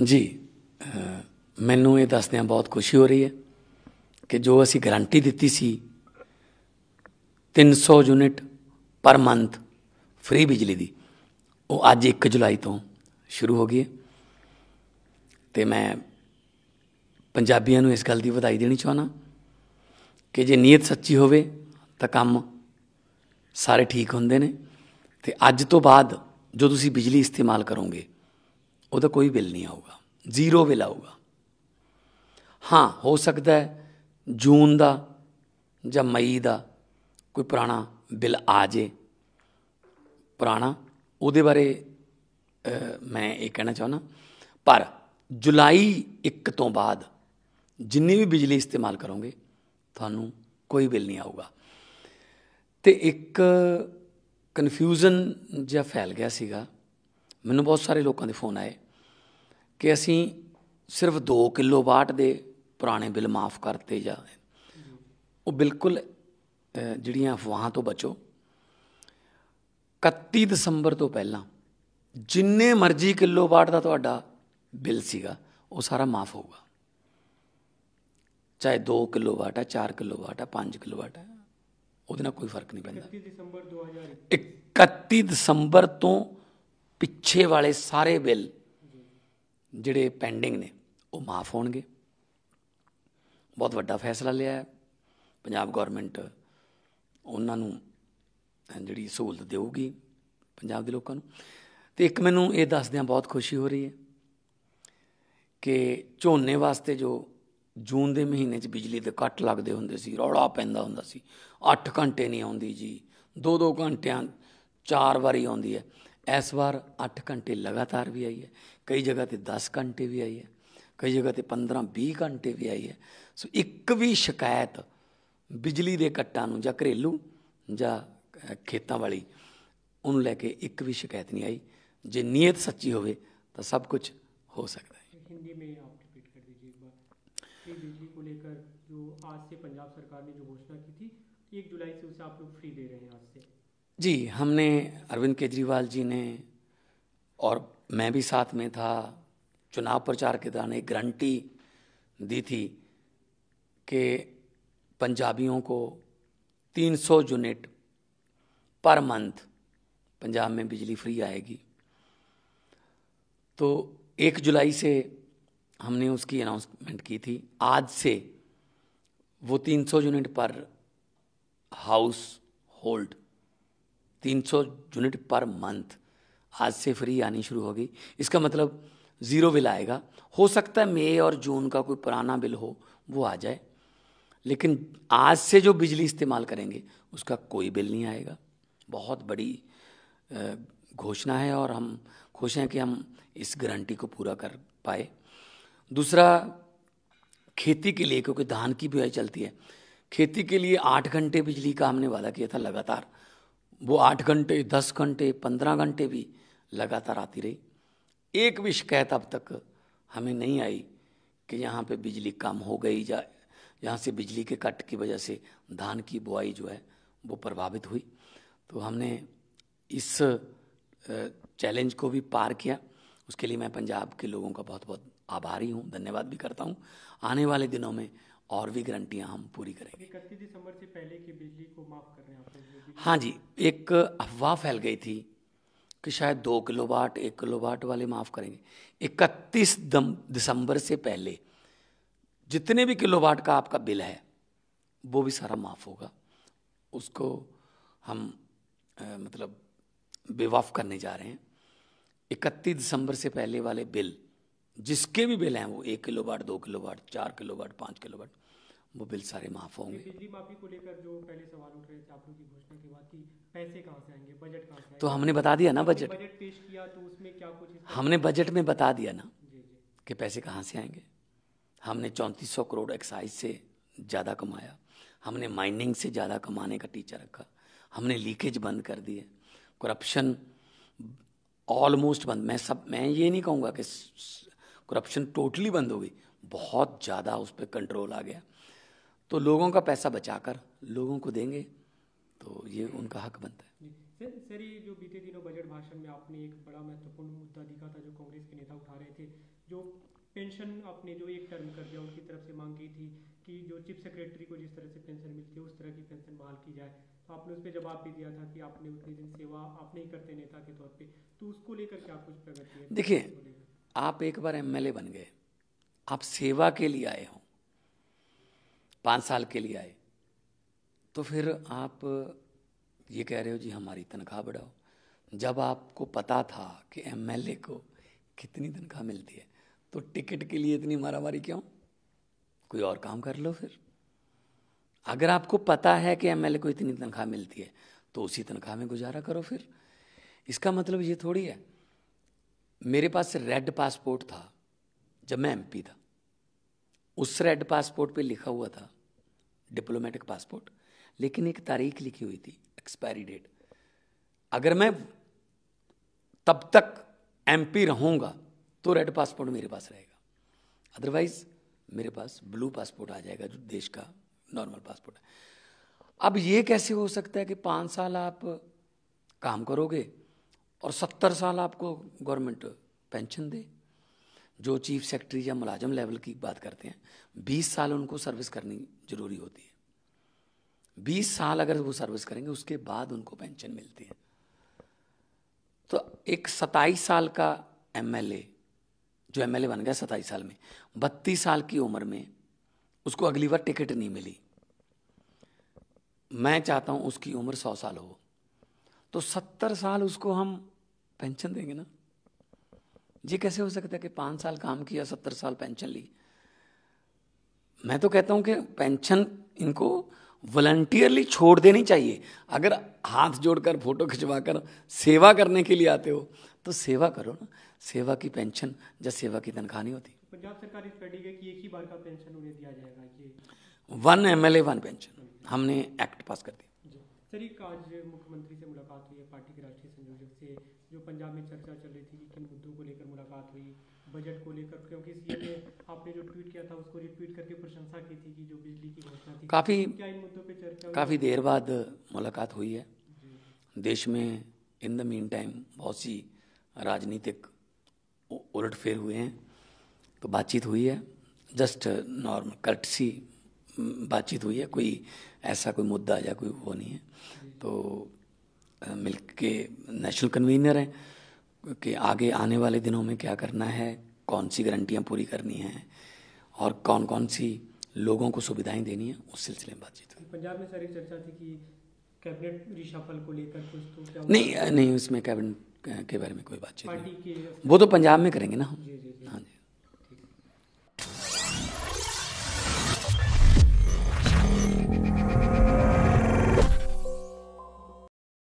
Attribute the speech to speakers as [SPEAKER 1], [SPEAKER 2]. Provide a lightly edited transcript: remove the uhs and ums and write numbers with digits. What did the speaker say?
[SPEAKER 1] जी ਮੈਨੂੰ ਇਹ ਦੱਸਦਿਆਂ ਬਹੁਤ ਖੁਸ਼ੀ ਹੋ ਰਹੀ ਹੈ ਕਿ ਜੋ ਅਸੀਂ ਗਰੰਟੀ ਦਿੱਤੀ ਸੀ 300 ਯੂਨਿਟ ਪਰ ਮੰਥ ਫ੍ਰੀ ਬਿਜਲੀ ਦੀ, ਉਹ ਅੱਜ 1 ਜੁਲਾਈ ਤੋਂ ਸ਼ੁਰੂ ਹੋ ਗਈ ਹੈ। ਅਤੇ ਮੈਂ ਪੰਜਾਬੀਆਂ ਨੂੰ ਇਸ ਗੱਲ ਦੀ ਵਧਾਈ ਦੇਣੀ ਚਾਹੁੰਦਾ ਕਿ ਜੇ ਨੀਅਤ ਸੱਚੀ ਹੋਵੇ ਤਾਂ ਕੰਮ ਸਾਰੇ ਠੀਕ ਹੁੰਦੇ ਨੇ। ਅਤੇ ਅੱਜ ਤੋਂ ਬਾਅਦ ਜੋ ਤੁਸੀਂ ਬਿਜਲੀ ਇਸਤੇਮਾਲ ਕਰੋਗੇ ਉਹਦਾ ਕੋਈ ਬਿੱਲ ਨਹੀਂ ਆਊਗਾ, ਜ਼ੀਰੋ ਬਿੱਲ ਆਊਗਾ। हाँ, हो सकता है जून का या मई का कोई पुराना बिल आ जाए, पुराना उहदे बारे मैं ये कहना चाहना। पर जुलाई 1 तो बाद जिन्नी भी बिजली इस्तेमाल करोगे थानू कोई बिल नहीं आऊगा। तो एक कन्फ्यूजन जिहा फैल गया सीगा, मैनू बहुत सारे लोगों के फोन आए कि असी सिर्फ 2 किलोवाट के पुराने बिल माफ़ करते जा, वो बिल्कुल जिहड़ियां अफवाहां तो बचो। 31 दसंबर तो पहला जिन्ने मर्जी किलोवाट का तुहाडा बिल सीगा वो सारा माफ़ होगा, चाहे 2 किलोवाट है, 4 किलोवाट है, 5 किलोवाट है, उहदे नाल कोई फर्क नहीं पैंदा। 31 दसंबर तो पिछे वाले सारे बिल जिहड़े पेंडिंग ने वो माफ़ होणगे। बहुत वड्डा फैसला लिया है पंजाब गौरमेंट, उन्होंने जिहड़ी सहूलत देगी पंजाब के लोगों को। तो एक मैनू ये दसदियां बहुत खुशी हो रही है कि झोने वास्ते जो जून के महीने बिजली के कट लगते होंदे सी, रौला पैंदा हुंदा सी, 8 घंटे नहीं आउंदी जी, 2-2 घंटियां 4 बारी आउंदी है। इस बार 8 घंटे लगातार भी आई है, कई जगह पर 10 घंटे भी आई है, कई जगह पर 15-20 घंटे भी आई है। सो एक भी शिकायत बिजली के कट्टां नूं जां घरेलू जां खेतां वाली उन्होंने लैके एक भी शिकायत नहीं आई। जे नीयत सच्ची होवे तो सब कुछ हो सकता है।
[SPEAKER 2] हिंदी में आप रिपीट कर दीजिए एक बार कि बिजली को लेकर जो आज से पंजाब सरकार ने जो घोषणा की थी 1 जुलाई से उसे आप लोग फ्री दे रहे हैं आज से।
[SPEAKER 1] जी, हमने अरविंद केजरीवाल जी ने और मैं भी साथ में था, चुनाव प्रचार के दौरान एक गारंटी दी थी कि पंजाबियों को 300 यूनिट पर मंथ पंजाब में बिजली फ्री आएगी। तो 1 जुलाई से हमने उसकी अनाउंसमेंट की थी। आज से वो 300 यूनिट पर house hold, 300 unit per month आज से फ्री आनी शुरू होगी। इसका मतलब ज़ीरो बिल आएगा। हो सकता है मई और जून का कोई पुराना बिल हो वो आ जाए, लेकिन आज से जो बिजली इस्तेमाल करेंगे उसका कोई बिल नहीं आएगा। बहुत बड़ी घोषणा है और हम खुश हैं कि हम इस गारंटी को पूरा कर पाए। दूसरा, खेती के लिए, क्योंकि धान की बुआई चलती है, खेती के लिए 8 घंटे बिजली का हमने वादा किया था लगातार, वो 8 घंटे, 10 घंटे, 15 घंटे भी लगातार आती रही। एक भी शिकायत अब तक हमें नहीं आई कि यहाँ पे बिजली कम हो गई या यहाँ से बिजली के कट की वजह से धान की बुआई जो है वो प्रभावित हुई। तो हमने इस चैलेंज को भी पार किया, उसके लिए मैं पंजाब के लोगों का बहुत बहुत आभारी हूँ, धन्यवाद भी करता हूँ। आने वाले दिनों में और भी गारंटियाँ हम पूरी करेंगे।
[SPEAKER 2] 31 दिसंबर से पहले की बिजली को माफ़ कर रहे हैं आप लोग?
[SPEAKER 1] हाँ जी, एक अफवाह फैल गई थी कि शायद 2 किलोवाट 1 किलोवाट वाले माफ़ करेंगे। 31 दिसंबर से पहले जितने भी किलोवाट का आपका बिल है वो भी सारा माफ़ होगा। उसको हम मतलब बेवफ़ करने जा रहे हैं। 31 दिसंबर से पहले वाले बिल, जिसके भी बिल हैं, वो 1 किलोवाट, 2 किलोवाट, 4 किलोवाट, 5 किलोवाट, वो बिल सारे माफ़ होंगे।
[SPEAKER 2] बिजली माफी को लेकर जो पहले सवाल उठ रहे थे आप लोगों की घोषणा के बाद कि पैसे कहाँ से आएंगे, बजट कहाँ से आएंगे,
[SPEAKER 1] तो हमने बता दिया ना, बजट
[SPEAKER 2] पेश किया तो उसमें क्या कुछ
[SPEAKER 1] हमने बजट में बता दिया ना
[SPEAKER 2] जी
[SPEAKER 1] कि पैसे कहाँ से आएंगे। हमने 3400 करोड़ एक्साइज से ज़्यादा कमाया, हमने माइनिंग से ज़्यादा कमाने का टीचर रखा, हमने लीकेज बंद कर दिए, करप्शन ऑलमोस्ट बंद। मैं ये नहीं कहूँगा कि करप्शन टोटली बंद हो गई, बहुत ज़्यादा उस पर कंट्रोल आ गया। तो लोगों का पैसा बचाकर लोगों को देंगे तो ये उनका हक बनता है।
[SPEAKER 2] सर ये जो बीते दिनों बजट भाषण में आपने एक बड़ा महत्वपूर्ण मुद्दा दिखा था जो कांग्रेस के नेता उठा रहे थे, जो पेंशन आपने जो एक टर्म कर दिया, उनकी तरफ से मांग की थी कि जो चीफ सेक्रेटरी को जिस तरह से पेंशन मिलती है उस तरह की पेंशन बहाल की जाए। तो आपने उस पर जवाब भी दिया था कि आपने उतने दिन सेवा आप नहीं करते नेता के तौर पे, तो उसको लेकर क्या कुछ प्रगति है?
[SPEAKER 1] देखिए, आप एक बार एमएलए बन गए, आप सेवा के लिए आए हो, 5 साल के लिए आए, तो फिर आप ये कह रहे हो जी हमारी तनख्वाह बढ़ाओ। जब आपको पता था कि एमएलए को कितनी तनख्वाह मिलती है, तो टिकट के लिए इतनी मारामारी क्यों? कोई और काम कर लो फिर। अगर आपको पता है कि एमएलए को इतनी तनख्वाह मिलती है, तो उसी तनख्वाह में गुजारा करो फिर। इसका मतलब ये थोड़ी है। मेरे पास रेड पासपोर्ट था जब मैं एमपी था, उस रेड पासपोर्ट पे लिखा हुआ था डिप्लोमेटिक पासपोर्ट, लेकिन एक तारीख लिखी हुई थी, एक्सपायरी डेट। अगर मैं तब तक एमपी रहूंगा तो रेड पासपोर्ट मेरे पास रहेगा, अदरवाइज मेरे पास ब्लू पासपोर्ट आ जाएगा जो देश का नॉर्मल पासपोर्ट है। अब ये कैसे हो सकता है कि 5 साल आप काम करोगे और 70 साल आपको गवर्नमेंट पेंशन दे? जो चीफ सेक्रेटरी या मुलाजम लेवल की बात करते हैं, 20 साल उनको सर्विस करनी जरूरी होती है। 20 साल अगर वो सर्विस करेंगे उसके बाद उनको पेंशन मिलती है। तो एक 27 साल का एमएलए जो एमएलए बन गया 27 साल में, 32 साल की उम्र में उसको अगली बार टिकट नहीं मिली। मैं चाहता हूं उसकी उम्र 100 साल हो, तो 70 साल उसको हम पेंशन देंगे ना। ये कैसे हो सकता है कि 5 साल काम किया, 70 साल पेंशन ली? मैं तो कहता हूं कि पेंशन इनको वॉलंटियरली छोड़ देनी चाहिए। अगर हाथ जोड़कर फोटो खिंचवाकर सेवा करने के लिए आते हो तो सेवा करो ना। सेवा की पेंशन या सेवा की तनख्वाह नहीं होती।
[SPEAKER 2] पंजाब सरकार इस पर अड़ी है कि एक ही बार का पेंशन उन्हें दिया जाएगा। ये
[SPEAKER 1] 1 एमएलए 1 पेंशन हमने एक्ट पास कर दिया।
[SPEAKER 2] सर एक आज मुख्यमंत्री से मुलाकात हुई है, पार्टी के राष्ट्रीय संयोजक से, जो पंजाब में चर्चा चल रही थी कि किन मुद्दों को लेकर मुलाकात हुई, बजट को लेकर, क्योंकि सीएम ने आपने जो ट्वीट किया था उसको रिट्वीट करके प्रशंसा की थी कि जो बिजली की घोषणा थी। क्या इन मुद्दों पे चर्चा हुई?
[SPEAKER 1] काफ़ी देर बाद मुलाकात हुई है। देश में इन द मीन टाइम बहुत सी राजनीतिक उलटफेर हुए हैं, तो बातचीत हुई है, जस्ट नॉर्मल कर्टसी बातचीत हुई है। कोई ऐसा कोई मुद्दा या कोई वो नहीं है। तो मिल के नेशनल कन्वीनर हैं कि आगे आने वाले दिनों में क्या करना है, कौन सी गारंटियाँ पूरी करनी हैं और कौन कौन सी लोगों को सुविधाएं देनी है, उस सिलसिले में बातचीत हुई।
[SPEAKER 2] पंजाब में सारी चर्चा थी कि कैबिनेट रिशफल को लेकर कुछ, तो क्या
[SPEAKER 1] नहीं, उसमें कैबिनेट के बारे में कोई बातचीत
[SPEAKER 2] पार्टी
[SPEAKER 1] नहीं।
[SPEAKER 2] के
[SPEAKER 1] वो तो पंजाब में करेंगे ना हम।
[SPEAKER 2] जी।
[SPEAKER 1] हाँ जी।